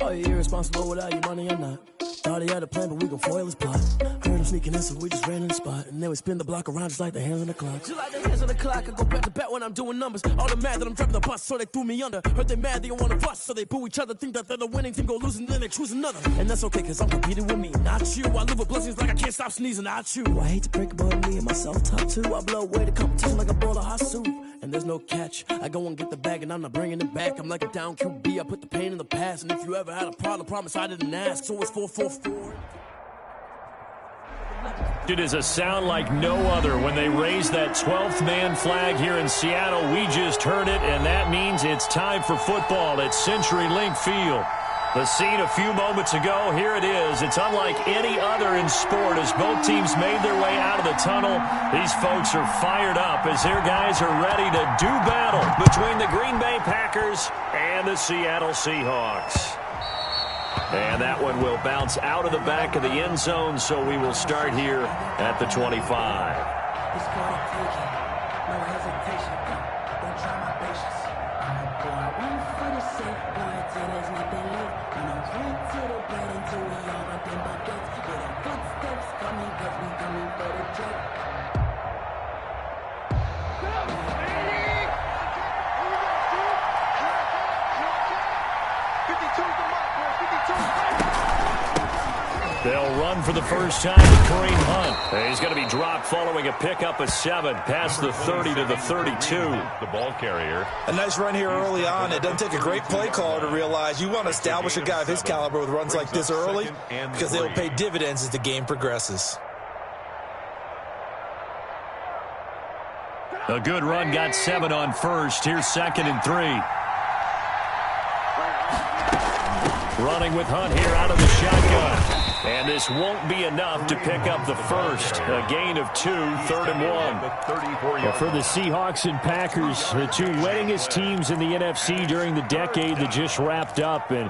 Are you irresponsible without your money or not? Thought he had a plan, but we gon' foil his plot. Heard him sneaking in, so we just ran in the spot. And then we spin the block around just like the hands on the clock. Just like the hands on the clock, I go back to back when I'm doing numbers. All the mad that I'm driving the bus, so they threw me under. Heard they mad, they don't wanna bust, so they boo each other. Think that they're the winning team, go losing, then they choose another. And that's okay, cause I'm competing with me, not you. I live with blessings like I can't stop sneezing, not you. I hate to break about me and my self-talk too. I blow away the competition like a bowl of hot soup. And there's no catch, I go and get the bag and I'm not bringing it back. I'm like a down QB, I put the pain in the past. And if you ever had a problem, promise I didn't ask. So it's 4-4-4. It is a sound like no other when they raise that 12th man flag here in Seattle. We just heard it, and that means it's time for football at CenturyLink Field. The scene a few moments ago, here it is. It's unlike any other in sport as both teams made their way out of the tunnel. These folks are fired up as their guys are ready to do battle between the Green Bay Packers and the Seattle Seahawks. And that one will bounce out of the back of the end zone, so we will start here at the 25. They'll run for the first time with Kareem Hunt. He's going to be dropped following a pickup of 7 past the 30 to the 32. The ball carrier. A nice run here early on. It doesn't take a great play caller to realize you want to establish a guy of his caliber with runs like this early because they will pay dividends as the game progresses. A good run got 7 on first. Here's 2nd and 3. Running with Hunt here out of the shotgun. And this won't be enough to pick up the first. A gain of 2, 3rd and 1. Well, for the Seahawks and Packers, the two winningest teams in the NFC during the decade that just wrapped up. And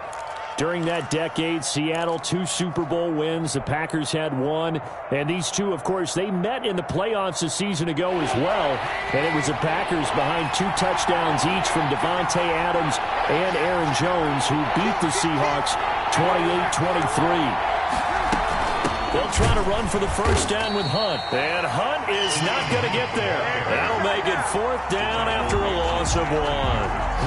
during that decade, Seattle 2 Super Bowl wins. The Packers had 1. And these two, of course, they met in the playoffs a season ago as well. And it was the Packers behind 2 touchdowns each from Devontae Adams and Aaron Jones who beat the Seahawks 28-23. They'll try to run for the first down with Hunt. And Hunt is not going to get there. That'll make it 4th down after a loss of 1.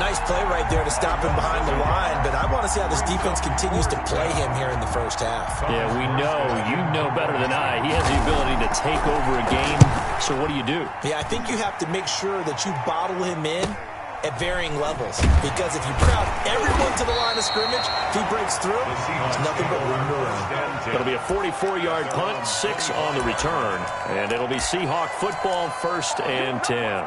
Nice play right there to stop him behind the line, but I want to see how this defense continues to play him here in the first half. Yeah, we know. You know better than I. He has the ability to take over a game. So what do you do? Yeah, I think you have to make sure that you bottle him in at varying levels, because if you crowd everyone to the line of scrimmage, if he breaks through, there's nothing but room to run. It'll be a 44-yard punt, 6 on the return, and it'll be Seahawk football, 1st and 10.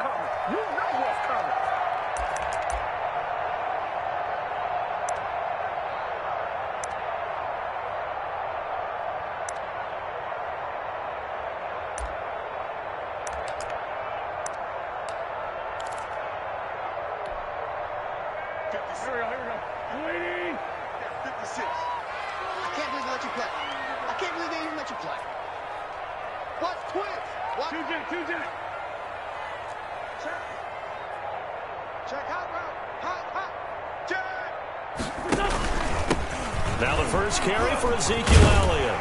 Now the first carry for Ezekiel Elliott.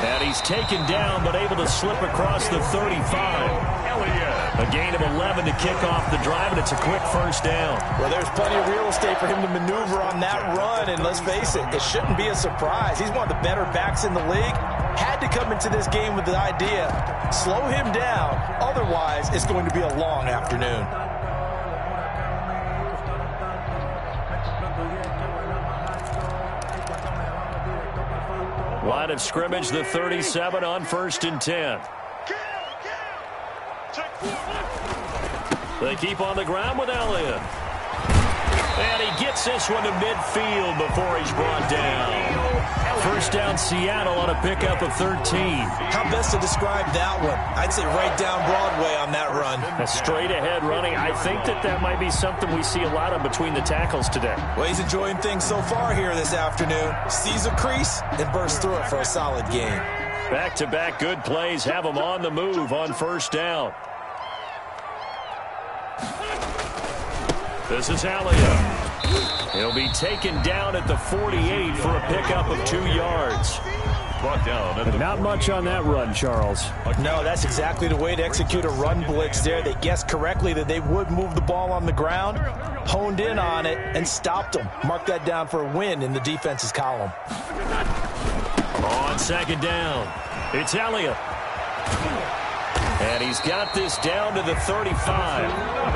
And he's taken down but able to slip across the 35. A gain of 11 to kick off the drive, and it's a quick first down. Well, there's plenty of real estate for him to maneuver on that run, and let's face it, it shouldn't be a surprise. He's one of the better backs in the league. Had to come into this game with the idea, slow him down, otherwise it's going to be a long afternoon. Line of scrimmage, the 37 on 1st and 10. They keep on the ground with Elliott. And he gets this one to midfield before he's brought down. First down Seattle on a pickup of 13. How best to describe that one? I'd say right down Broadway on that run. A straight ahead running. I think that might be something we see a lot of between the tackles today. Well, he's enjoying things so far here this afternoon. Sees a crease and bursts through it for a solid game. Back-to-back good plays have him on the move on first down. This is Elliott. He'll be taken down at the 48 for a pickup of 2 yards. Brought down at the Not much on that run, Charles. No, that's exactly the way to execute a run blitz there. They guessed correctly that they would move the ball on the ground, honed in on it, and stopped them. Mark that down for a win in the defense's column. On second down, it's Elliott. And he's got this down to the 35.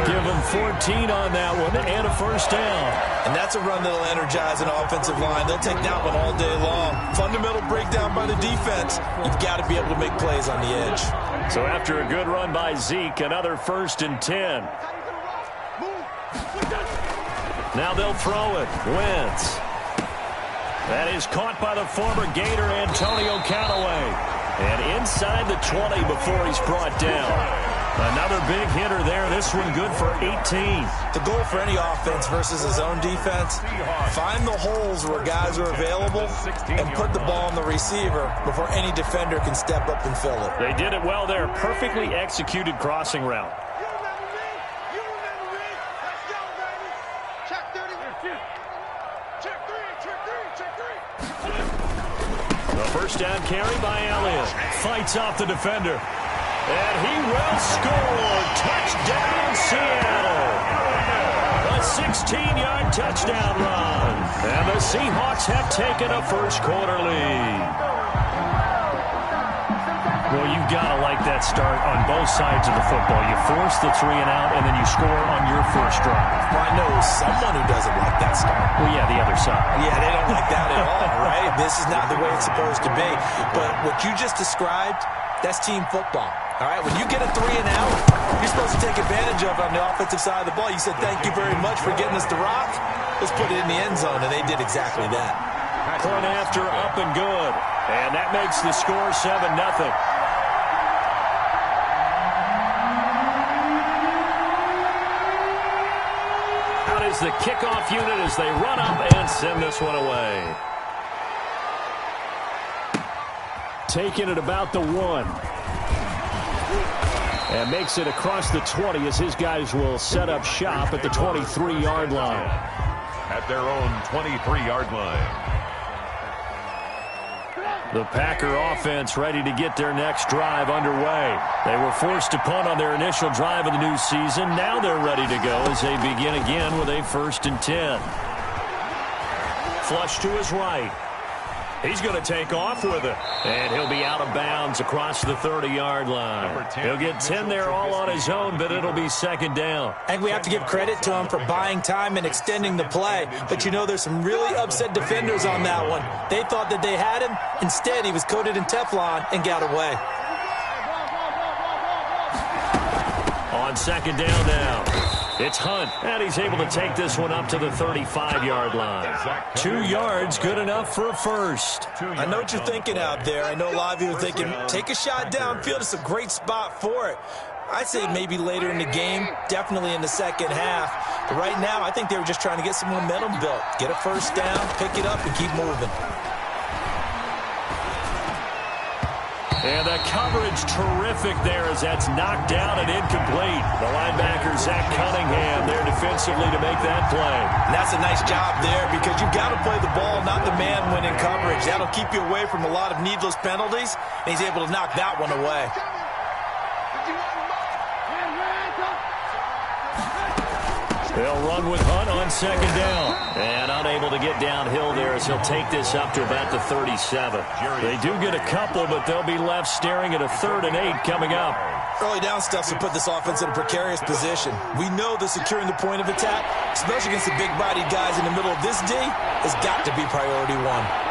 Give him 14 on that one and a first down. And that's a run that'll energize an offensive line. They'll take that one all day long. Fundamental breakdown by the defense. You've got to be able to make plays on the edge. So after a good run by Zeke, another 1st and 10. Now they'll throw it. Wentz. That is caught by the former Gator Antonio Callaway. And inside the 20 before he's brought down. Another big hitter there. This one good for 18. The goal for any offense versus his own defense, find the holes where guys are available and put the ball on the receiver before any defender can step up and fill it. They did it well there. Perfectly executed crossing route. First down carry by Elliott. Fights off the defender. And he will score. Touchdown, Seattle. A 16-yard touchdown run. And the Seahawks have taken a first-quarter lead. Well, you've got to like that start on both sides of the football. You force the 3 and out, and then you score on your first drive. Well, I know someone who doesn't like that start. Well, yeah, the other side. Yeah, they don't like that at all, right? This is not the way it's supposed to be. But what you just described, that's team football. All right, when you get a 3 and out, you're supposed to take advantage of it on the offensive side of the ball. You said, thank you very much for getting us the rock. Let's put it in the end zone, and they did exactly that. Point after, up and good. And that makes the score 7-0. Is the kickoff unit as they run up and send this one away. Taking it about the 1. And makes it across the 20 as his guys will set up shop at the 23-yard line. At their own 23-yard line. The Packer offense ready to get their next drive underway. They were forced to punt on their initial drive of the new season. Now they're ready to go as they begin again with a 1st and 10. Flush to his right. He's going to take off with it. And he'll be out of bounds across the 30-yard line. He'll get 10 there all on his own, but it'll be 2nd down. I think we have to give credit to him for buying time and extending the play. But, you know, there's some really upset defenders on that one. They thought that they had him. Instead, he was coated in Teflon and got away. On 2nd down now. It's Hunt, and he's able to take this one up to the 35-yard line. 2 yards, good enough for a first. I know what you're thinking out there. I know a lot of you are thinking, take a shot downfield. It's a great spot for it. I'd say maybe later in the game, definitely in the second half. But right now, I think they were just trying to get some momentum built. Get a first down, pick it up, and keep moving. And the coverage terrific there as that's knocked down and incomplete. The linebacker, Zach Cunningham, there defensively to make that play. And that's a nice job there because you've got to play the ball, not the man when in coverage. That'll keep you away from a lot of needless penalties, and he's able to knock that one away. They'll run with Hunt on 2nd down. And unable to get downhill there as he'll take this up to about the 37. They do get a couple, but they'll be left staring at a 3rd and 8 coming up. Early down stuff to put this offense in a precarious position. We know that securing the point of attack, especially against the big-bodied guys in the middle of this D, has got to be priority 1.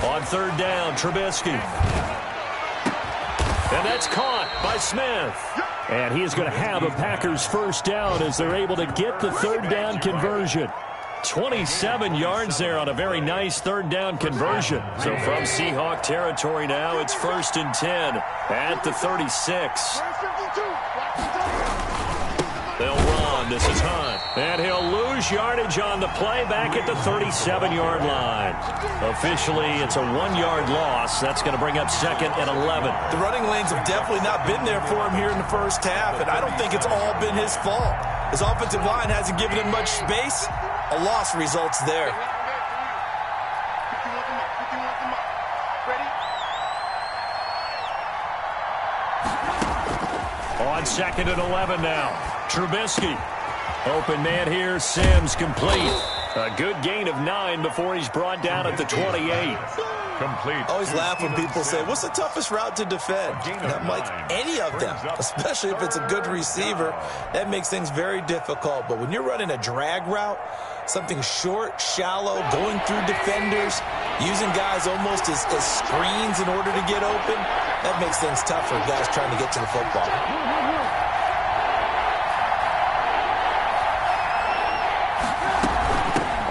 On 3rd down, Trubisky. And that's caught by Smith. And he is going to have a Packers first down as they're able to get the 3rd down conversion. 27 yards there on a very nice 3rd down conversion. So from Seahawk territory now, it's 1st and 10 at the 36. They'll run. on. This is Hunt. And he'll lose yardage on the play back at the 37-yard line. Officially, it's a 1-yard loss. That's going to bring up 2nd and 11. The running lanes have definitely not been there for him here in the first half, and I don't think it's all been his fault. His offensive line hasn't given him much space. A loss results there. On 2nd and 11 now. Trubisky. Open man here. Sims complete. A good gain of 9 before he's brought down at the 28. Complete. Always laugh when people say, what's the toughest route to defend? I'm like, any of them, especially if it's a good receiver. That makes things very difficult. But when you're running a drag route, something short, shallow, going through defenders, using guys almost as screens in order to get open, that makes things tough for guys trying to get to the football.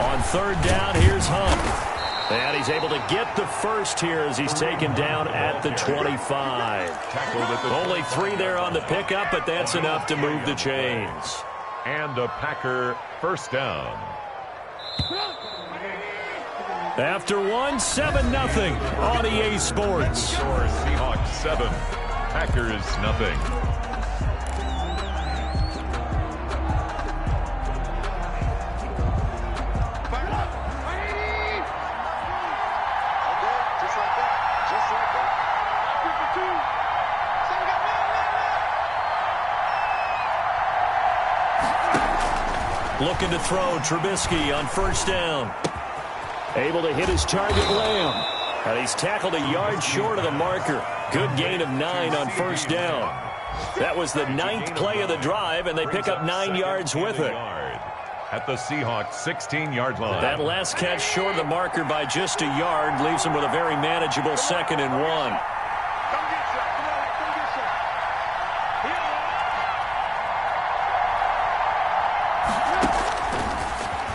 On 3rd down, here's Hunt. And he's able to get the first here as he's taken down at the 25. Only 3 there on the pickup, but that's enough to move the chains. And a Packer first down. After 1, 7-0 on EA Sports. Seahawks 7, Packers nothing. Looking to throw, Trubisky on 1st down. Able to hit his target, Lamb. And he's tackled a yard short of the marker. Good gain of 9 on 1st down. That was the 9th play of the drive, and they pick up 9 yards with it. At the Seahawks 16-yard line. That last catch short of the marker by just a yard leaves them with a very manageable 2nd and 1.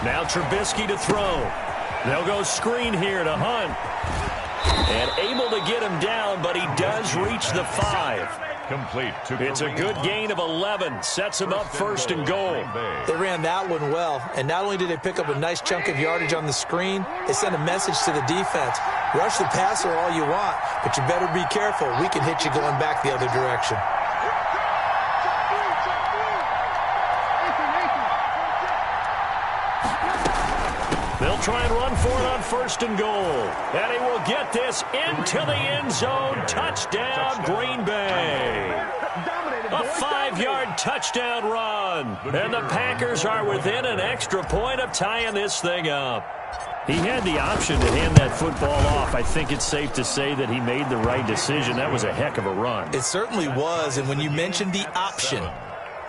Now Trubisky to throw. They'll go screen here to Hunt. And able to get him down, but he does reach the 5. Complete. It's a good gain of 11. Sets him up 1st and goal. They ran that one well, and not only did they pick up a nice chunk of yardage on the screen, they sent a message to the defense. Rush the passer all you want, but you better be careful. We can hit you going back the other direction. They'll try and run for it on 1st and goal. And he will get this into the end zone. Touchdown, Green Bay. A 5-yard touchdown run. And the Packers are within an extra point of tying this thing up. He had the option to hand that football off. I think it's safe to say that he made the right decision. That was a heck of a run. It certainly was. And when you mentioned the option,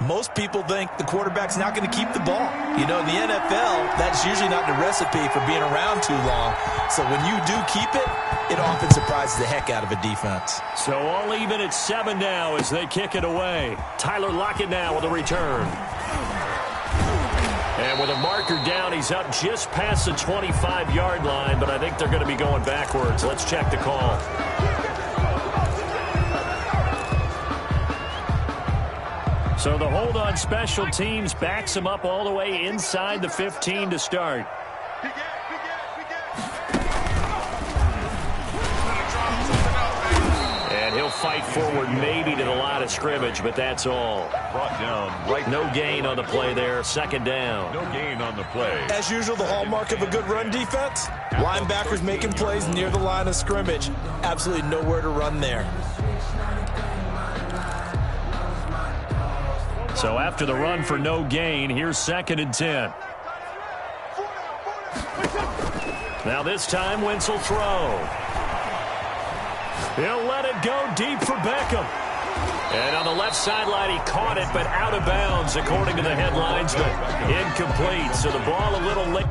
most people think the quarterback's not going to keep the ball. You know, in the NFL, that's usually not the recipe for being around too long. So when you do keep it, it often surprises the heck out of a defense. So all even at 7 now as they kick it away. Tyler Lockett now with a return. And with a marker down, he's up just past the 25-yard line, but I think they're going to be going backwards. Let's check the call. So the hold on special teams backs him up all the way inside the 15 to start. And he'll fight forward maybe to the line of scrimmage, but that's all. Brought down right. No gain on the play there. 2nd down. No gain on the play. As usual, the hallmark of a good run defense, linebackers making plays near the line of scrimmage. Absolutely nowhere to run there. So after the run for no gain, here's 2nd and 10. Now this time, Wentz will throw. He'll let it go deep for Beckham. And on the left sideline, he caught it, but out of bounds, according to the headlines, but incomplete. So the ball a little late.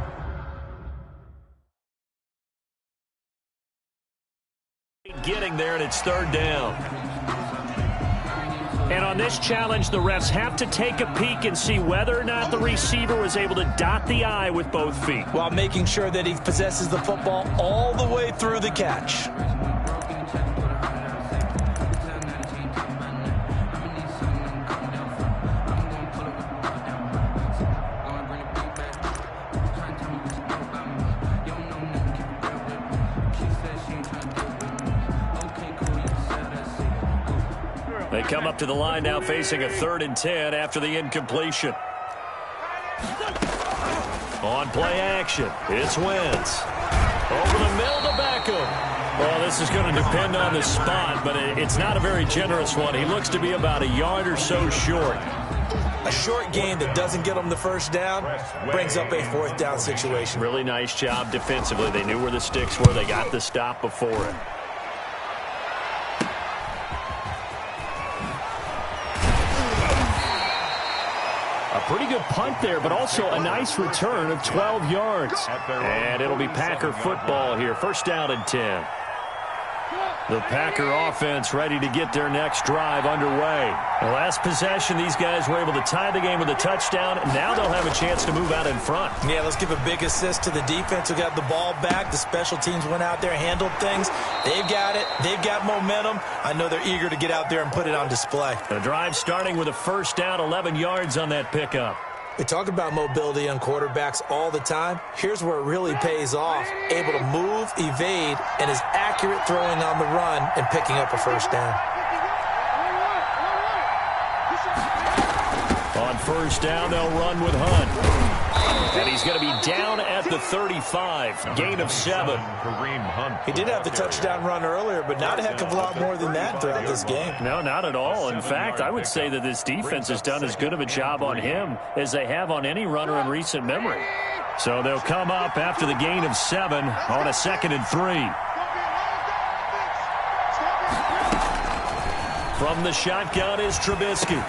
Getting there, and it's 3rd down. And on this challenge, the refs have to take a peek and see whether or not the receiver was able to dot the I with both feet, while making sure that he possesses the football all the way through the catch. They come up to the line now facing a 3rd and 10 after the incompletion. On play action, it's Wentz. Over the middle to Beckham. Well, this is going to depend on the spot, but it's not a very generous one. He looks to be about a yard or so short. A short game that doesn't get them the first down brings up a 4th down situation. Really nice job defensively. They knew where the sticks were. They got the stop before it. A pretty good punt there, but also a nice return of 12 yards. And it'll be Packer football here. 1st down and 10. The Packer offense ready to get their next drive underway. The last possession, these guys were able to tie the game with a touchdown. Now they'll have a chance to move out in front. Yeah, let's give a big assist to the defense who got the ball back. The special teams went out there, handled things. They've got it. They've got momentum. I know they're eager to get out there and put it on display. The drive starting with a 1st down, 11 yards on that pickup. We talk about mobility on quarterbacks all the time. Here's where it really pays off. Able to move, evade, and is accurate throwing on the run and picking up a 1st down. On 1st down, they'll run with Hunt. And he's going to be down at the 35. Gain of 7. He did have the touchdown run earlier, but not a heck of a lot more than that throughout this game. No, not at all. In fact, I would say that this defense has done as good of a job on him as they have on any runner in recent memory. So they'll come up after the gain of 7 on a 2nd and 3. From the shotgun is Trubisky.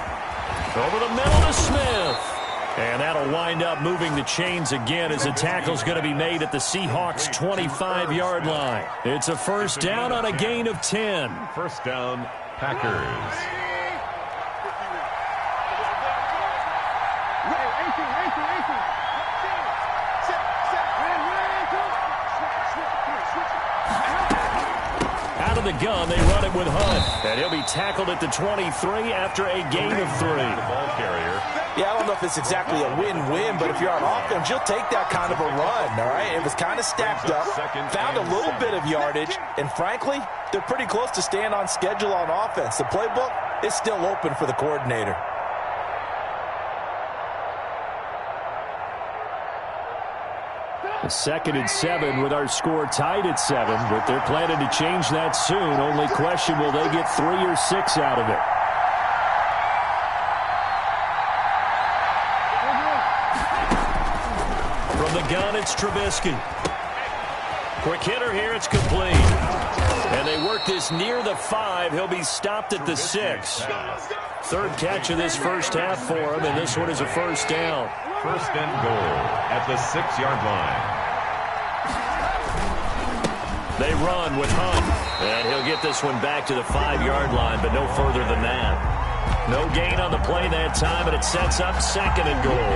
Over the middle to Smith. And that'll wind up moving the chains again as a tackle's going to be made at the Seahawks' 25-yard line. It's a 1st down on a gain of 10. 1st down, Packers. Out of the gun, they run it with Hunt. And he'll be tackled at the 23 after a gain of 3. The ball carrier. Yeah, I don't know if it's exactly a win-win, but if you're on offense, you'll take that kind of a run, all right? It was kind of stacked up, found a little bit of yardage, and frankly, they're pretty close to staying on schedule on offense. The playbook is still open for the coordinator. A 2nd and 7 with our score tied at 7, but they're planning to change that soon. Only question, will they get 3 or 6 out of it? From the gun, it's Trubisky. Quick hitter here, it's complete. And they work this near the 5. He'll be stopped at the 6. 3rd catch of this 1st half for him, and this one is a 1st down. 1st and goal at the 6-yard line. They run with Hunt, and he'll get this one back to the 5-yard line, but no further than that. No gain on the play that time, and it sets up 2nd and goal.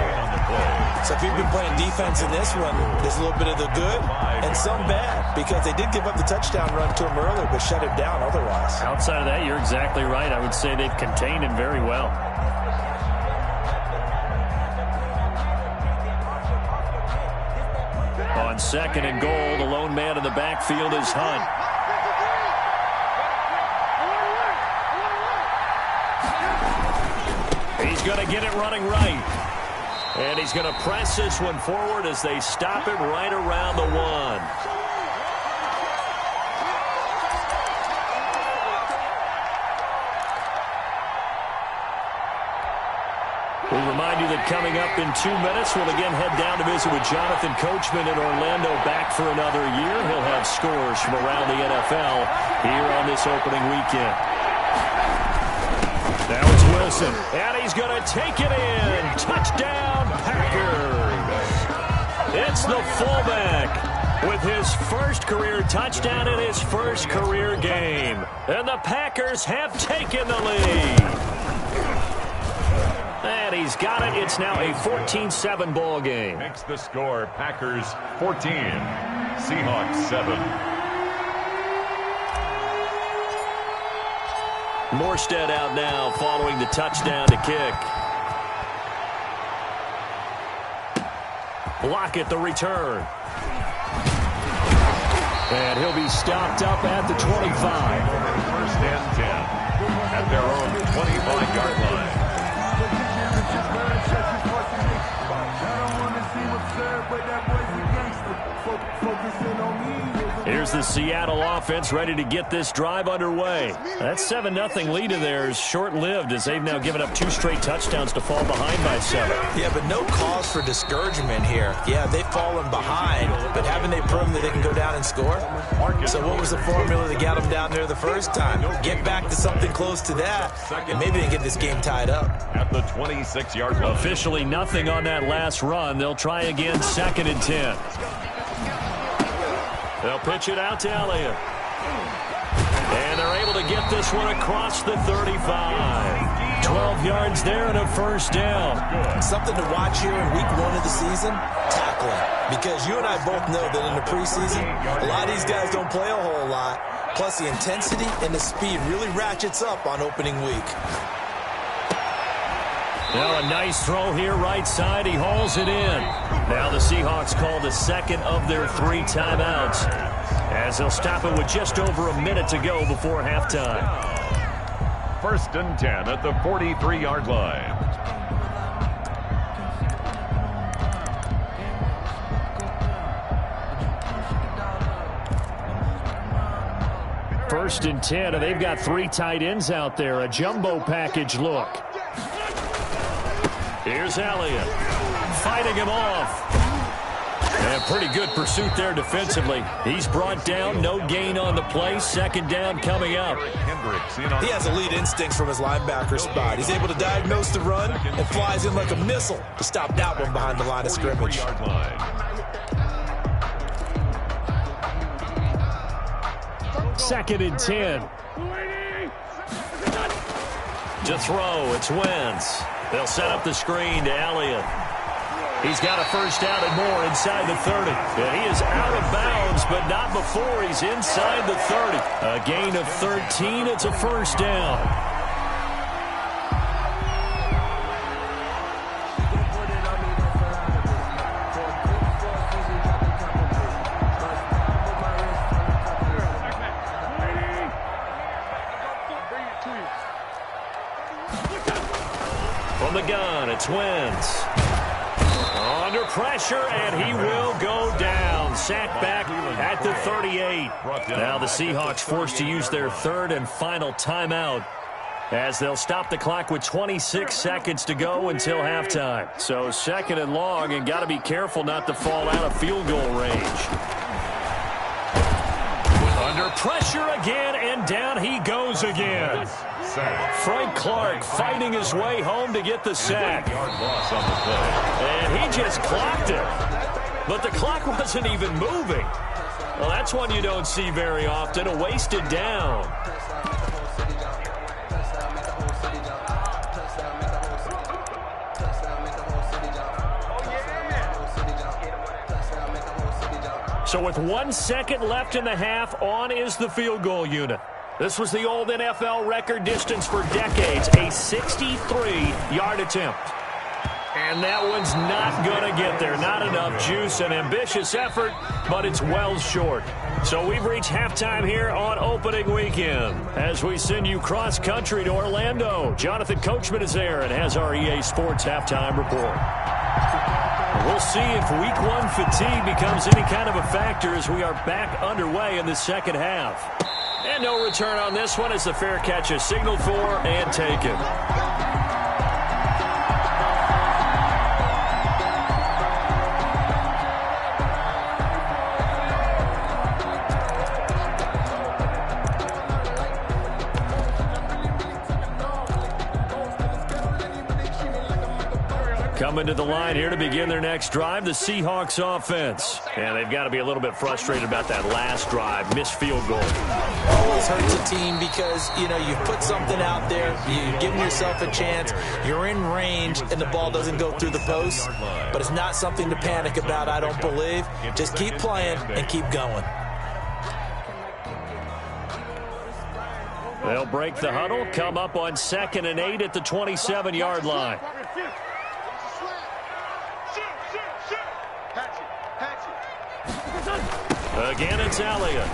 So if you've been playing defense in this one, there's a little bit of the good and some bad, because they did give up the touchdown run to him earlier, but shut him down otherwise. Outside of that, you're exactly right. I would say they've contained him very well. On 2nd and goal, the lone man in the backfield is Hunt. He's going to get it running right. And he's going to press this one forward as they stop it right around the 1. We remind you that coming up in 2 minutes, we'll again head down to visit with Jonathan Coachman in Orlando, back for another year. He'll have scores from around the NFL here on this opening weekend. Now it's Wilson, and he's going to take it in. Touchdown, Packers. It's the fullback with his first career touchdown in his first career game. And the Packers have taken the lead. And he's got it. It's now a 14-7 ball game. Makes the score Packers 14, Seahawks 7. Morstead out now following the touchdown to kick. Block at the return. And he'll be stopped up at the 25. 1st and 10 at their own the Seattle offense ready to get this drive underway. That 7-0 lead of theirs short-lived as they've now given up 2 straight touchdowns to fall behind by 7. Yeah, but no cause for discouragement here. Yeah, they've fallen behind, but haven't they proven that they can go down and score? So what was the formula that got them down there the first time? Get back to something close to that, and maybe they get this game tied up. At the 26-yard line. Officially nothing on that last run. They'll try again, 2nd and 10. They'll pitch it out to Elliott. And they're able to get this one across the 35. 12 yards there and a first down. Something to watch here in week 1 of the season, tackling. Because you and I both know that in the preseason, a lot of these guys don't play a whole lot. Plus the intensity and the speed really ratchets up on opening week. Now a nice throw here right side. He hauls it in. Now the Seahawks call the second of their 3 timeouts as they'll stop it with just over a minute to go before halftime. 1st and 10 at the 43-yard line. First and 10, and they've got 3 tight ends out there. A jumbo package look. Here's Elliott fighting him off. And pretty good pursuit there defensively. He's brought down, no gain on the play. 2nd down coming up. He has elite instincts from his linebacker spot. He's able to diagnose the run and flies in like a missile to stop that one behind the line of scrimmage. 2nd and 10. To throw, it's Wentz. They'll set up the screen to Elliott. He's got a first down and more inside the 30. And he is out of bounds, but not before he's inside the 30. A gain of 13. It's a first down. From the gun, it's Wentz. Under pressure, and he will go down. Sacked back at the 38. Now the Seahawks forced to use their 3rd and final timeout as they'll stop the clock with 26 seconds to go until halftime. So 2nd and long, and got to be careful not to fall out of field goal range. Under pressure again, and down he goes again. Frank Clark fighting his way home to get the sack. And he just clocked it. But the clock wasn't even moving. Well, that's one you don't see very often, a wasted down. So with 1 second left in the half, on is the field goal unit. This was the old NFL record distance for decades, a 63-yard attempt. And that one's not going to get there. Not enough juice, an ambitious effort, but it's well short. So we've reached halftime here on opening weekend as we send you cross-country to Orlando. Jonathan Coachman is there and has our EA Sports halftime report. We'll see if week 1 fatigue becomes any kind of a factor as we are back underway in the second half. And no return on this one as the fair catch is signaled for and taken. Coming to the line here to begin their next drive, the Seahawks offense. And they've got to be a little bit frustrated about that last drive, missed field goal. Always hurts a team because, you know, you put something out there, you're giving yourself a chance, you're in range, and the ball doesn't go through the post. But it's not something to panic about, I don't believe. Just keep playing and keep going. They'll break the huddle, come up on 2nd and 8 at the 27-yard line. Again, it's Elliott.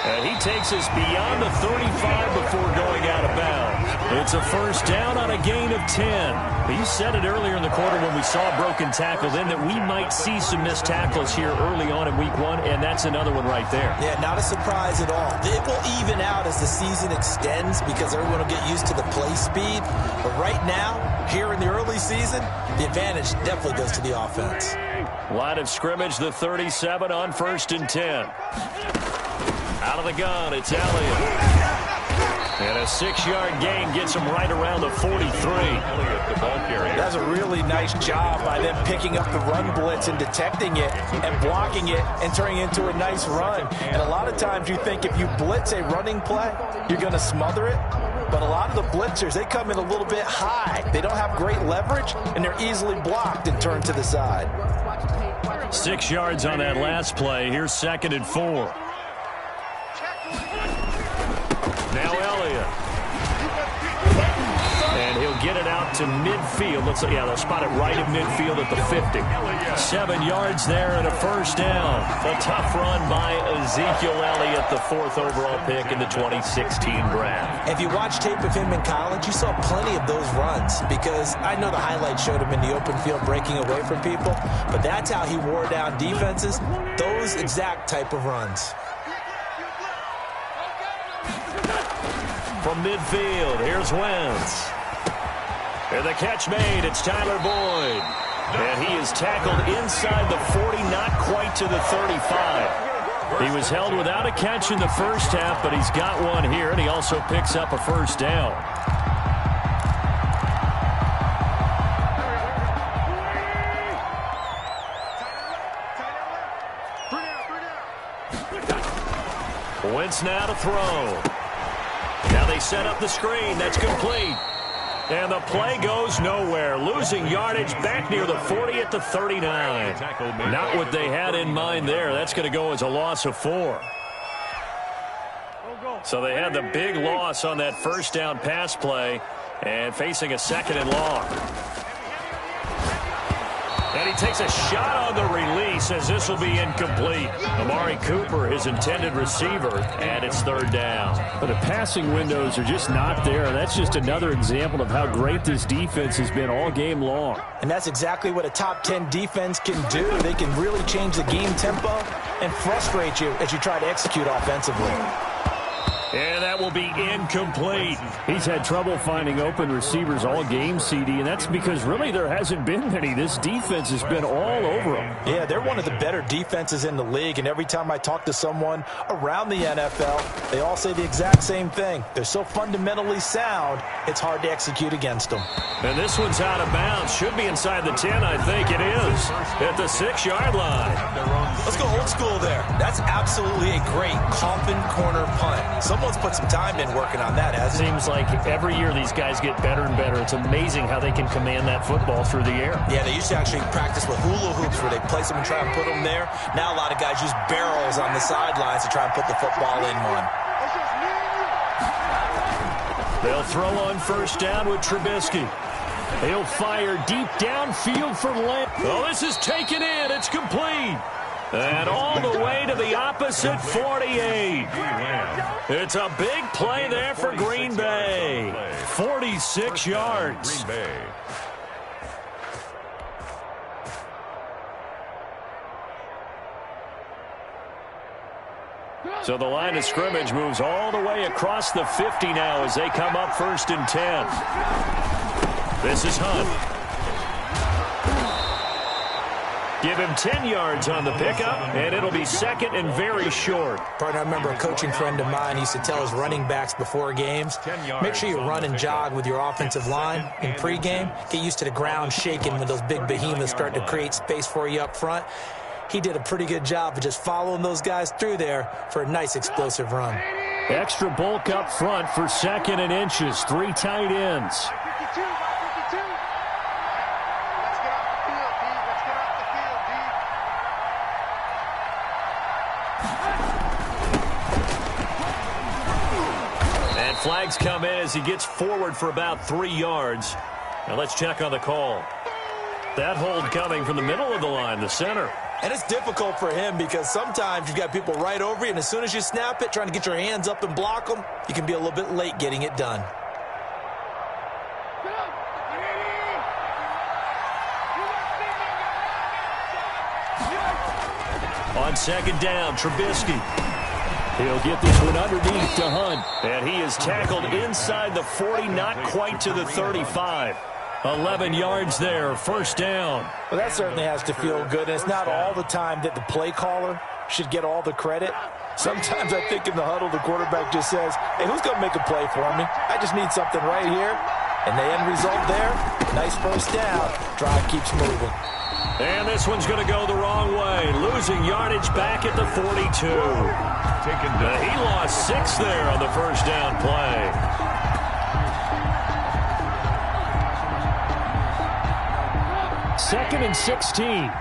And he takes us beyond the 35 before going out of bounds. It's a first down on a gain of 10. You said it earlier in the quarter when we saw a broken tackle then that we might see some missed tackles here early on in week 1, and that's another one right there. Yeah, not a surprise at all. It will even out as the season extends because everyone will get used to the play speed. But right now, here in the early season, the advantage definitely goes to the offense. Line of scrimmage, the 37 on 1st and 10. Out of the gun, it's Elliott. And a 6-yard gain gets him right around the 43. That's a really nice job by them picking up the run blitz and detecting it and blocking it and turning it into a nice run. And a lot of times you think if you blitz a running play, you're going to smother it. But a lot of the blitzers, they come in a little bit high. They don't have great leverage, and they're easily blocked and turned to the side. 6 yards on that last play. Here's 2nd and 4. Now Elliott. And he'll get it out to midfield. Looks like, yeah, they'll spot it right at midfield at the 50. 7 yards there and a first down. A tough run by Ezekiel Elliott, the 4th overall pick in the 2016 draft. If you watch tape of him in college, you saw plenty of those runs because I know the highlights showed him in the open field breaking away from people, but that's how he wore down defenses, those exact type of runs. From midfield, here's Wentz. And the catch made, it's Tyler Boyd. And he is tackled inside the 40, not quite to the 35. He was held without a catch in the first half, but he's got one here, and he also picks up a first down. Wentz now to throw. Now they set up the screen. That's complete. And the play goes nowhere. Losing yardage back near the 40 at the 39. Not what they had in mind there. That's going to go as a loss of 4. So they had the big loss on that first down pass play and facing a 2nd and long. And he takes a shot on the release as this will be incomplete. Amari Cooper, his intended receiver, and it's 3rd down. But the passing windows are just not there. That's just another example of how great this defense has been all game long. And that's exactly what a top 10 defense can do. They can really change the game tempo and frustrate you as you try to execute offensively. And that will be incomplete. He's had trouble finding open receivers all game, CD, and that's because really there hasn't been many. This defense has been all over them. Yeah, they're one of the better defenses in the league, and every time I talk to someone around the NFL, they all say the exact same thing. They're so fundamentally sound, it's hard to execute against them. And this one's out of bounds. Should be inside the 10, I think it is. At the 6-yard line. Let's go old school there. That's absolutely a great coffin corner punt. Someone's put some time in working on that, hasn't it? Seems like every year these guys get better and better. It's amazing how they can command that football through the air. Yeah, they used to actually practice with hula hoops where they place them and try and put them there. Now a lot of guys use barrels on the sidelines to try and put the football in one. They'll throw on first down with Trubisky. He'll fire deep downfield for Lamb. Oh, this is taken in. It's complete. And all the way to the opposite 48. It's a big play there for Green Bay. 46 yards. So the line of scrimmage moves all the way across the 50 now as they come up 1st and 10. This is Hunt. Give him 10 yards on the pickup, and it'll be 2nd and very short. Partner, I remember a coaching friend of mine used to tell his running backs before games, make sure you run and jog with your offensive line in pregame. Get used to the ground shaking when those big behemoths start to create space for you up front. He did a pretty good job of just following those guys through there for a nice explosive run. Extra bulk up front for 2nd and inches. 3 tight ends. Flags come in as he gets forward for about 3 yards. Now let's check on the call. That hold coming from the middle of the line, the center. And it's difficult for him because sometimes you've got people right over you, and as soon as you snap it, trying to get your hands up and block them, you can be a little bit late getting it done. On second down, Trubisky. He'll get this one underneath to Hunt. And he is tackled inside the 40, not quite to the 35. 11 yards there, first down. Well, that certainly has to feel good, and it's not all the time that the play caller should get all the credit. Sometimes I think in the huddle, the quarterback just says, hey, who's going to make a play for me? I just need something right here. And the end result there, nice first down. Drive keeps moving. And this one's going to go the wrong way. Losing yardage back at the 42. He lost 6 there on the first down play. Second and 16.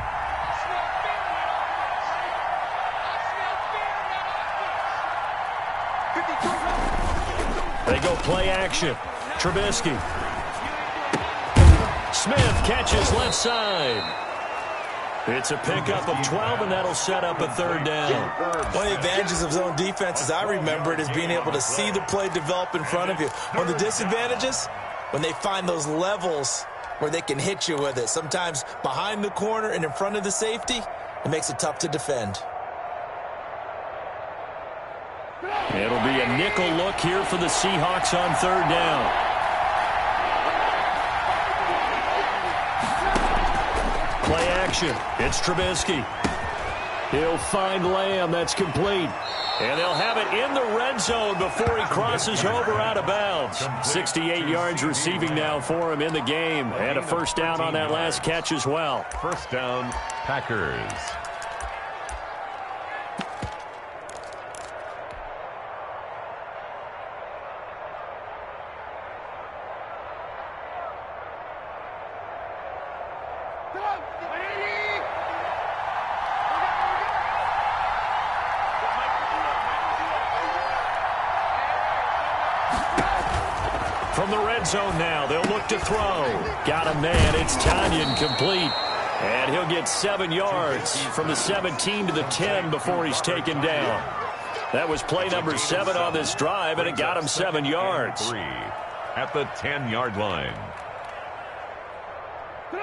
They go play action. Trubisky. Smith catches left side. It's a pickup of 12, and that'll set up a third down. One of the advantages of zone defense, as I remember it, is being able to see the play develop in front of you. One of the disadvantages, when they find those levels where they can hit you with it, sometimes behind the corner and in front of the safety, it makes it tough to defend. It'll be a nickel look here for the Seahawks on third down. Play action. It's Trubisky. He'll find Lamb. That's complete. And they'll have it in the red zone before he crosses over out of bounds. 68 yards receiving now for him in the game. And a first down on that last catch as well. First down, Packers. From the red zone now, they'll look to throw. Got a man, it's Tanyan, complete. And he'll get 7 yards from the 17 to the 10 before he's taken down. That was play number 7 on this drive, and it got him 7 yards. At the 10-yard line.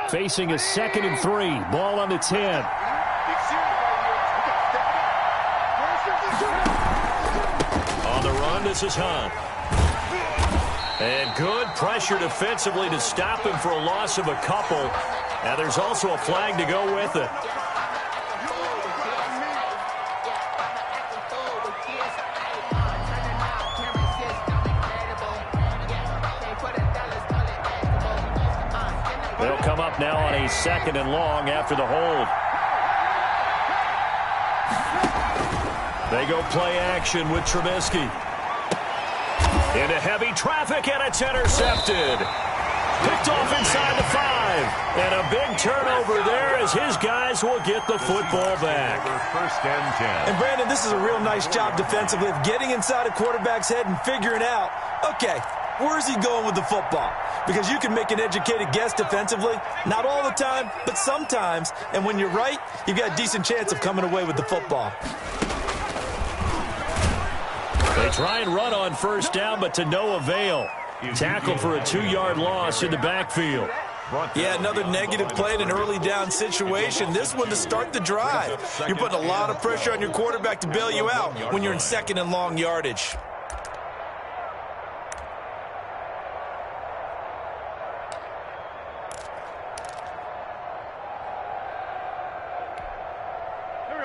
Facing a 2nd and 3. Ball on the 10. On the run, this is Hunt. And good pressure defensively to stop him for a loss of a couple. And there's also a flag to go with it. They'll come up now on a 2nd and long after the hold. They go play action with Trubisky. Into heavy traffic, and it's intercepted. Picked off inside the 5. And a big turnover there as his guys will get the football back. First and 10. And, Brandon, this is a real nice job defensively of getting inside a quarterback's head and figuring out, okay, where's he going with the football? Because you can make an educated guess defensively. Not all the time, but sometimes. And when you're right, you've got a decent chance of coming away with the football. They try and run on first down, but to no avail. Tackled for a 2-yard loss in the backfield. Yeah, another negative play in an early down situation. This one to start the drive. You're putting a lot of pressure on your quarterback to bail you out when you're in 2nd and long yardage.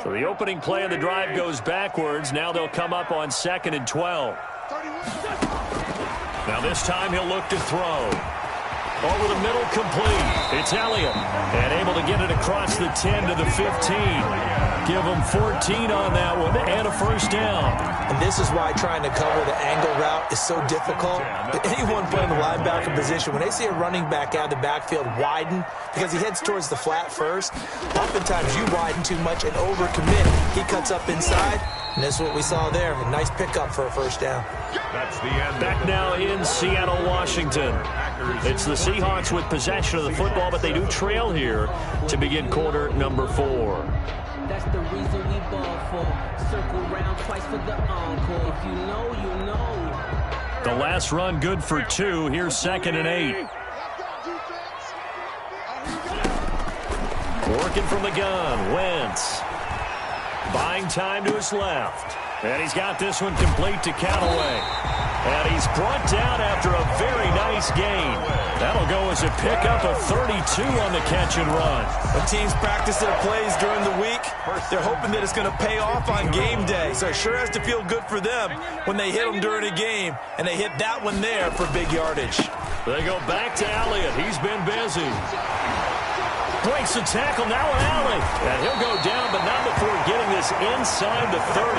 So the opening play of the drive goes backwards. Now they'll come up on 2nd and 12. Now this time he'll look to throw. Over the middle, complete. It's Elliott. And able to get it across the 10 to the 15. Give him 14 on that one and a first down. And this is why trying to cover the angle route is so difficult. But anyone playing the linebacker position, when they see a running back out of the backfield widen, because he heads towards the flat first, oftentimes you widen too much and overcommit. He cuts up inside, and that's what we saw there. A nice pickup for a first down. That's the end. Back now in Seattle, Washington. It's the Seahawks with possession of the football, but they do trail here to begin quarter number 4. That's the reason we ball for. Circle round twice for the encore. If you know, you know. The last run good for 2. Here's 2nd and 8. Working from the gun, Wentz. buying time to his left. And he's got this one complete to Callaway. And he's brought down after a very nice gain. That'll go as a pickup of 32 on the catch and run. When teams practice their plays during the week, they're hoping that it's going to pay off on game day. So it sure has to feel good for them when they hit them during a game, and they hit that one there for big yardage. They go back to Elliott. He's been busy. Breaks the tackle, now an alley. And he'll go down, but not before getting this inside the 30.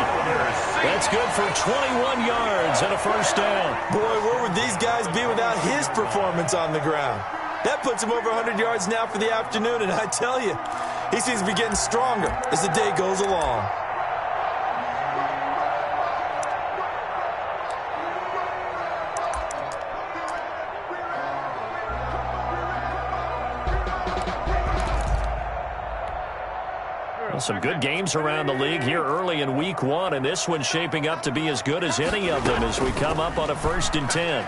That's good for 21 yards and a first down. Boy, where would these guys be without his performance on the ground? That puts him over 100 yards now for the afternoon, and I tell you, he seems to be getting stronger as the day goes along. Some good games around the league here early in week 1, and this one's shaping up to be as good as any of them as we come up on a 1st and 10.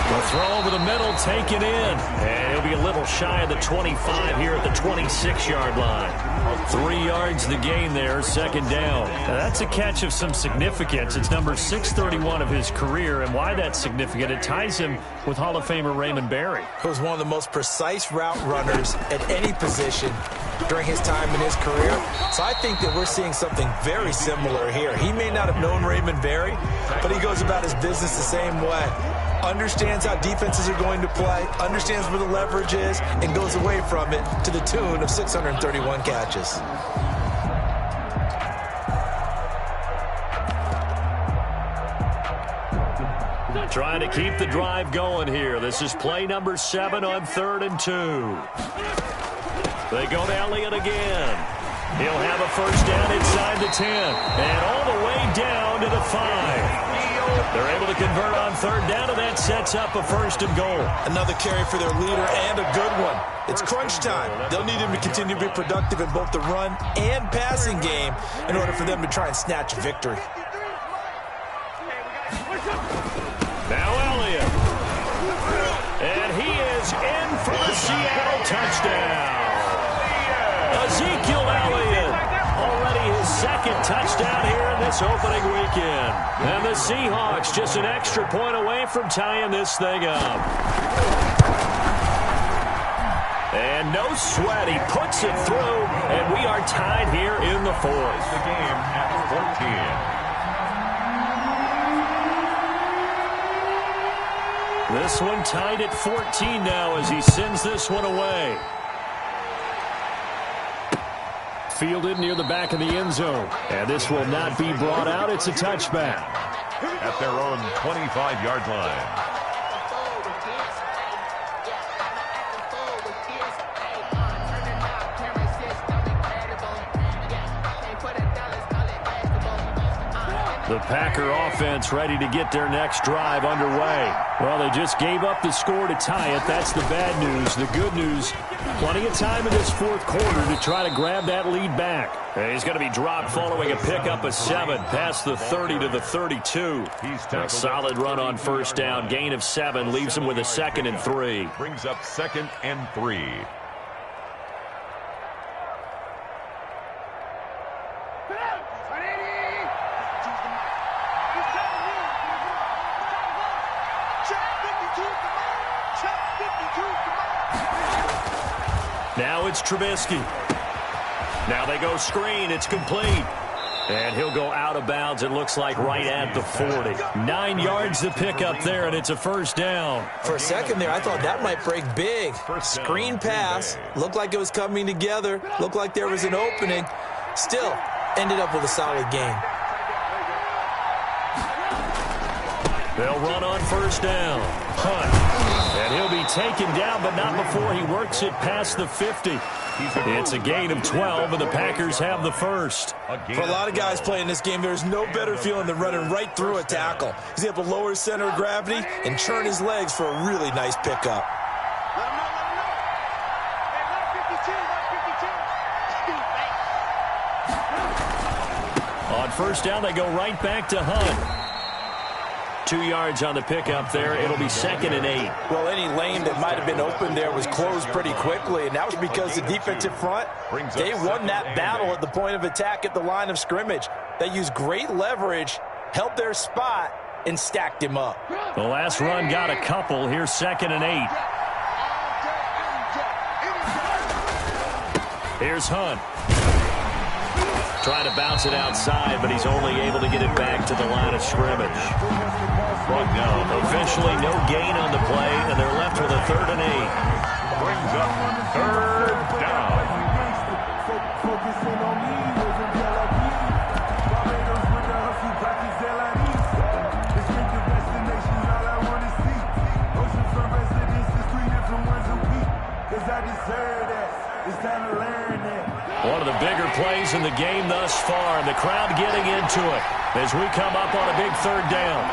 The throw over the middle, taken in, and he'll be a little shy of the 25 here at the 26-yard line. 3 yards the gain there, 2nd down. Now that's a catch of some significance. It's number 631 of his career, and why that's significant, it ties him with Hall of Famer Raymond Berry. He was one of the most precise route runners at any position during his time in his career. So I think that we're seeing something very similar here. He may not have known Raymond Berry, but he goes about his business the same way. Understands how defenses are going to play, understands where the leverage is, and goes away from it to the tune of 631 catches. Trying to keep the drive going here. This is play number 7 on 3rd and 2. They go to Elliott again. He'll have a first down inside the 10. And all the way down to the 5. They're able to convert on 3rd down, and that sets up a 1st and goal. Another carry for their leader, and a good one. It's crunch time. They'll need him to continue to be productive in both the run and passing game in order for them to try and snatch a victory. Now Elliott. And he is in for the Seattle touchdown. Ezekiel Elliott, already his 2nd touchdown here in this opening weekend. And the Seahawks just an extra point away from tying this thing up. And no sweat, he puts it through, and we are tied here in the 4th. The game at 14. This one tied at 14 now as he sends this one away. Fielded near the back of the end zone. And this will not be brought out. It's a touchback. At their own 25-yard line. The Packer offense ready to get their next drive underway. Well, they just gave up the score to tie it. That's the bad news. The good news, plenty of time in this 4th quarter to try to grab that lead back. And he's going to be dropped following a pickup of 7 past the 30 to the 32. A solid run on 1st down. Gain of 7 leaves him with a 2nd and 3. Brings up 2nd and 3. Now it's Trubisky. Now they go screen. It's complete. And he'll go out of bounds, it looks like, right at the 40. 9 yards to pick up there, and it's a 1st down. For a second there, I thought that might break big. Screen pass. Looked like it was coming together. Looked like there was an opening. Still, ended up with a solid gain. They'll run on 1st down. Hunt. And he'll be taken down, but not before he works it past the 50. It's a gain of 12, and the Packers have the 1st. For a lot of guys playing this game, there's no better feeling than running right through a tackle. He's able to lower his center of gravity and turn his legs for a really nice pickup. On 1st down, they go right back to Hunt. 2 yards on the pickup there. It'll be 2nd and 8. Well, any lane that might have been open there was closed pretty quickly, and that was because the defensive front, they won that battle at the point of attack at the line of scrimmage. They used great leverage, held their spot, and stacked him up. The last run got a couple. Here's 2nd and 8. Here's Hunt. Trying to bounce it outside, but he's only able to get it back to the line of scrimmage. But no, officially no gain on the play, and they're left with a 3rd and 8. Brings up 3rd down. One of the bigger plays in the game thus far, and the crowd getting into it as we come up on a big 3rd down.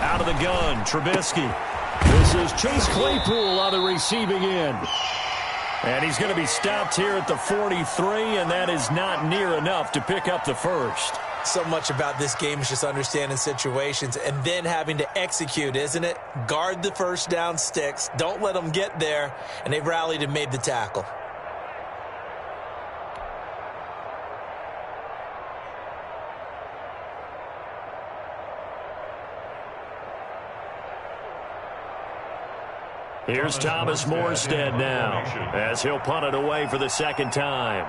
Out of the gun, Trubisky. This is Chase Claypool on the receiving end. And he's going to be stopped here at the 43, and that is not near enough to pick up the first. So much about this game is just understanding situations and then having to execute, isn't it? Guard the first down sticks. Don't let them get there. And they rallied and made the tackle. Here's Thomas Morstead now as he'll punt it away for the 2nd time.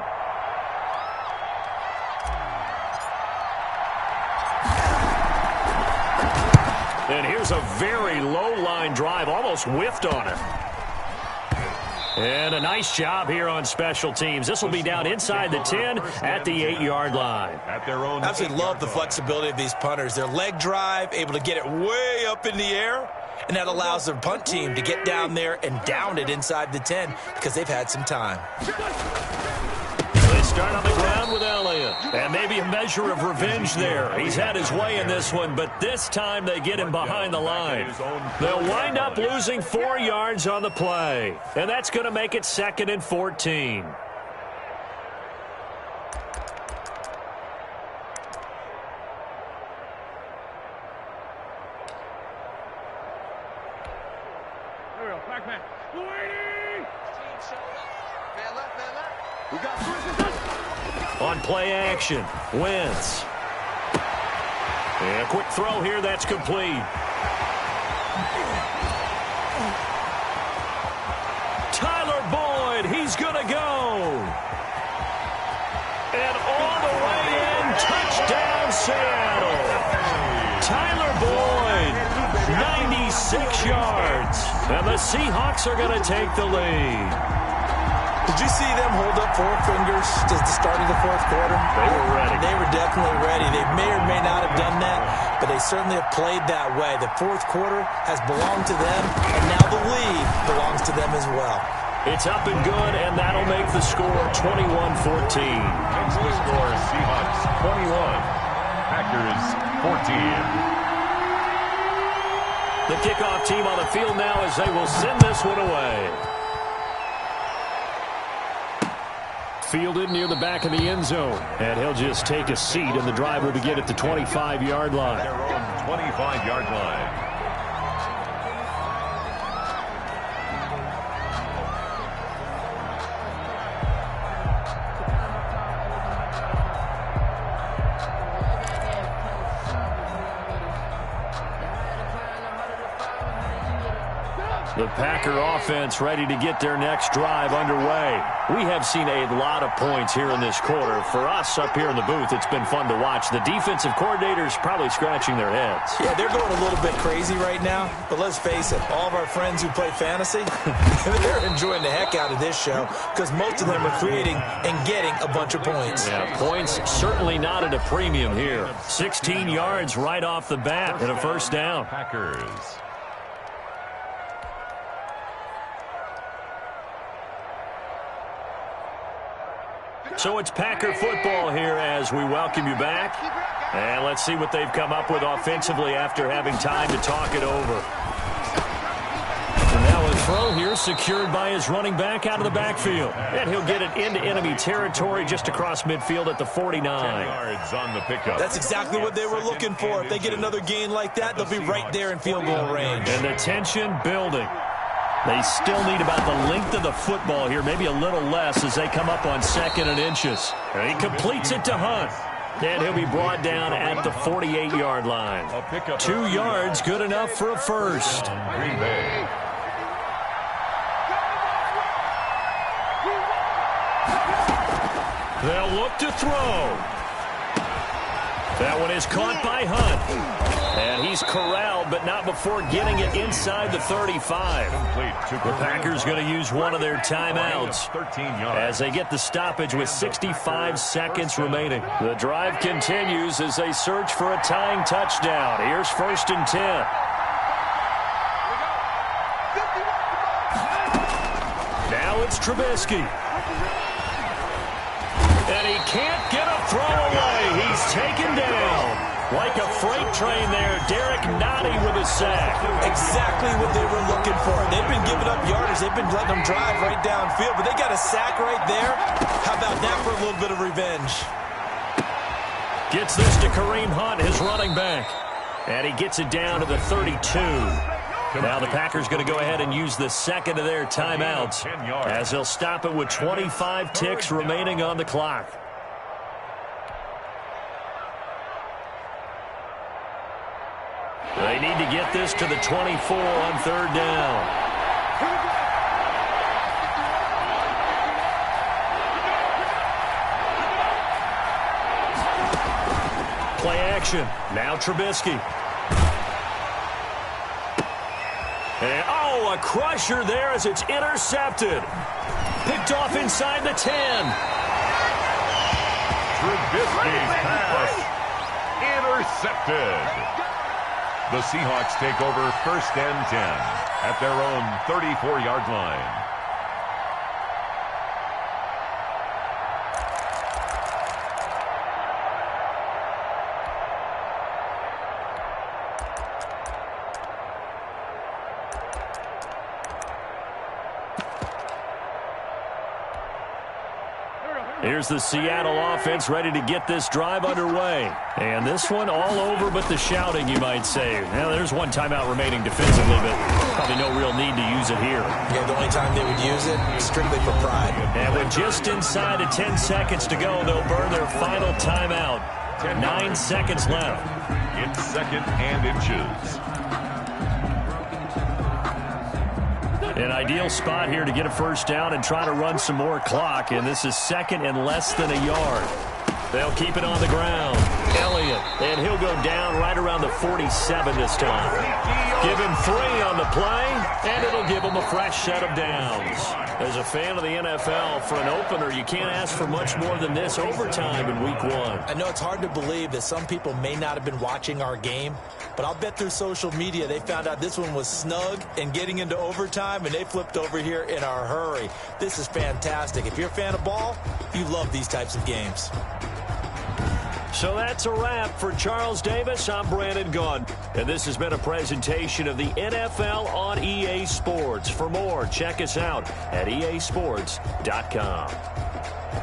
And here's a very low-line drive, almost whiffed on it. And a nice job here on special teams. This will be down inside the 10 at the 8-yard line. At their own Absolutely love the flexibility of these punters. Their leg drive, able to get it way up in the air, and that allows their punt team to get down there and down it inside the 10 because they've had some time. They start on the ground with Elliott. And maybe a measure of revenge there. He's had his way in this one, but this time they get him behind the line. They'll wind up losing 4 yards on the play. And that's going to make it 2nd and 14. On play action, Wentz. And a quick throw here, that's complete. Tyler Boyd, he's going to go. And all the way in, touchdown Seattle. Tyler Boyd, 96 yards. And the Seahawks are going to take the lead. Did you see them hold up 4 fingers at the start of the 4th quarter? They were ready. They were definitely ready. They may or may not have done that, but they certainly have played that way. The 4th quarter has belonged to them, and now the lead belongs to them as well. It's up and good, and that'll make the score 21-14. Makes the score Seahawks 21, Packers 14. The kickoff team on the field now as they will send this one away. Fielded near the back of the end zone. And he'll just take a seat, and the drive will begin at the 25-yard line. Their own 25-yard line. The Packer offense ready to get their next drive underway. We have seen a lot of points here in this quarter. For us up here in the booth, it's been fun to watch. The defensive coordinators probably scratching their heads. Yeah, they're going a little bit crazy right now, but let's face it, all of our friends who play fantasy, they're enjoying the heck out of this show because most of them are creating and getting a bunch of points. Yeah, points certainly not at a premium here. 16 yards right off the bat and a first down. Packers. So it's Packer football here as we welcome you back. And let's see what they've come up with offensively after having time to talk it over. And that was throw here secured by his running back out of the backfield. And he'll get it into enemy territory just across midfield at the 49. 10 yards on the pickup. That's exactly what they were looking for. If they get another gain like that, they'll be right there in field goal range. And the tension building. They still need about the length of the football here, maybe a little less as they come up on 2nd and inches. And he completes it to Hunt. And he'll be brought down at the 48-yard line. 2 yards, good enough for a first. Green Bay. They'll look to throw. That one is caught by Hunt. And he's corralled, but not before getting it inside the 35. The Packers going to use one of their timeouts as they get the stoppage with 65 seconds remaining. The drive continues as they search for a tying touchdown. Here's 1st and 10. Now it's Trubisky. And he can't get a throw away. He's taken down. Like a freight train there, Derek Nottie with a sack. Exactly what they were looking for. They've been giving up yardage. They've been letting them drive right downfield, but they got a sack right there. How about that for a little bit of revenge? Gets this to Kareem Hunt, his running back. And he gets it down to the 32. Now the Packers going to go ahead and use the second of their timeouts as they'll stop it with 25 ticks remaining on the clock. They need to get this to the 24 on 3rd down. Play action. Now Trubisky. And, a crusher there as it's intercepted. Picked off inside the 10. Trubisky's pass intercepted. The Seahawks take over 1st and 10 at their own 34-yard line. Here's the Seattle offense ready to get this drive underway. And this one all over but the shouting, you might say. Now, there's one timeout remaining defensively, but probably no real need to use it here. Yeah, the only time they would use it, strictly for pride. And with just inside of 10 seconds to go, they'll burn their final timeout. 9 seconds left. In 2nd and inches. An ideal spot here to get a first down and try to run some more clock, and this is 2nd and less than a yard. They'll keep it on the ground. Elliott, and he'll go down right around the 47 this time. Give him 3 on the play, and it'll give him a fresh set of downs. As a fan of the NFL, for an opener, you can't ask for much more than this overtime in Week 1. I know it's hard to believe that some people may not have been watching our game, but I'll bet through social media they found out this one was snug and getting into overtime, and they flipped over here in a hurry. This is fantastic. If you're a fan of ball, you love these types of games. So that's a wrap for Charles Davis. I'm Brandon Gunn, and this has been a presentation of the NFL on EA Sports. For more, check us out at easports.com.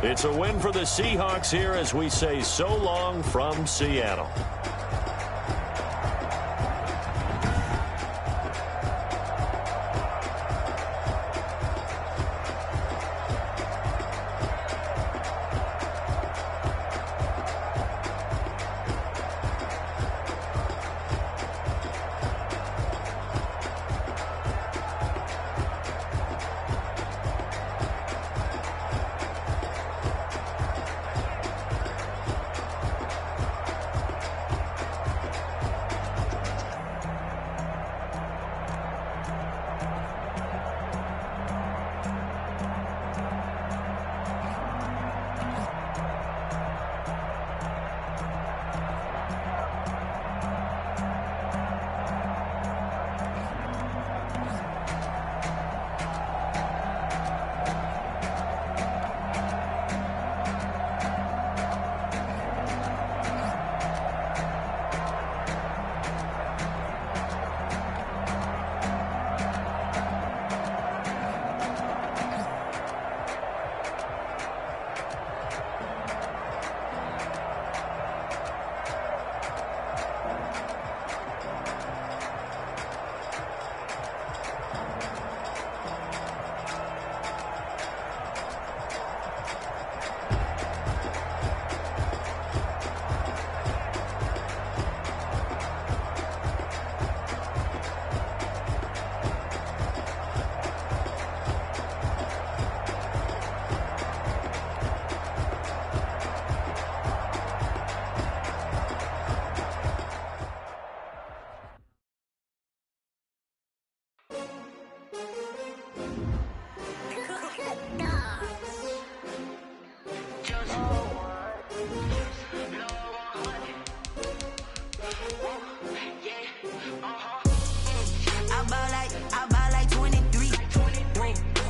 It's a win for the Seahawks here as we say so long from Seattle.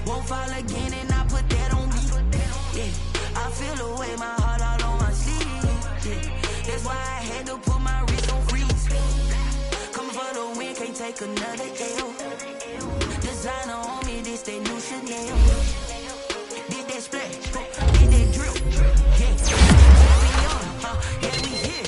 Won't fall again, and I put that on me. Yeah, I feel the way, my heart all on my sleeve. Yeah, that's why I had to put my wrist on freeze. Coming for the win, can't take another L. Designer on me, this that new Chanel. Did that splash, did that drip. Yeah, we here.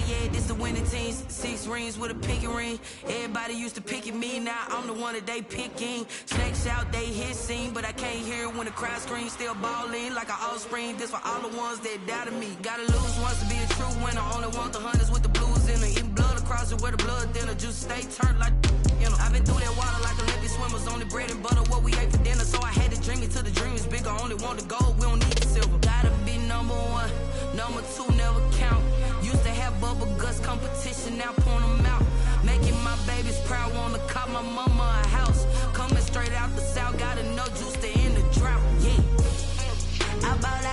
Yeah, this the winning team. 6 rings with a pinky ring. Everybody used to pick at me, now I'm the one that they picking. Snakes out, they hit scene, but I can't hear it when the crowd screams. Still ballin' like an offspring. This for all the ones that doubted me. Gotta lose once to be a true winner. Only want the hunters with the blues in it. Eating blood across it where the blood thinner. Juice stay turned like, you know. I've been through that water like Olympic swimmers. Only bread and butter, what we ate for dinner. So I had to dream it till the dream is bigger. Only want the gold, we don't need the silver. Gotta be number 1, number 2 never count. Used to have bubble guts competition, now point them out. Making my babies proud, wanna cop my mama a house. Coming straight out the south, gotta know juice to end the drought. Yeah, I bought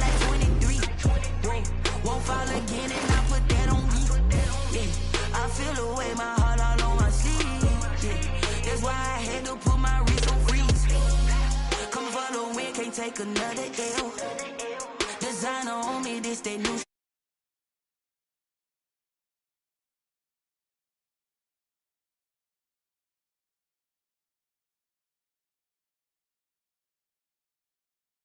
like 23. Whoa, won't fall again, and I put that on me. Yeah, I feel the way, my heart all on my sleeve. Yeah, that's why I had to put my wrist on freeze. Coming for the win, can't take another L. Designer on me, this that new